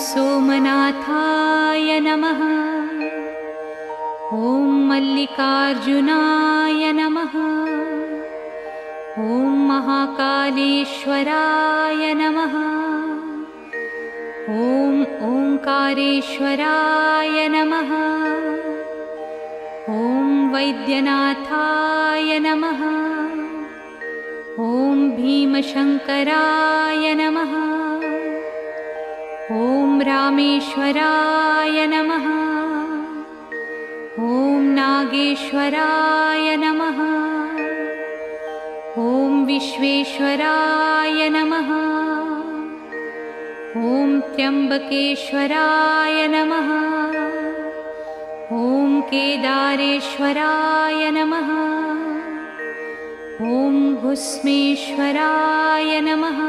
सोमनाथाय नमः। ॐ मल्लिकार्जुनाय नमः। ॐ महाकालेश्वराय नमः। ॐ ओंकारेश्वराय नमः। ॐ वैद्यनाथाय नमः। ॐ भीमशंकराय नमः। ॐ रामेश्वराय नमः। ॐ नागेश्वराय नमः। ॐ विश्वेश्वराय नमः। ॐ त्र्यंबकेश्वराय नमः। ॐ केदारेश्वराय नमः। ॐ भुस्मेश्वराय नमः।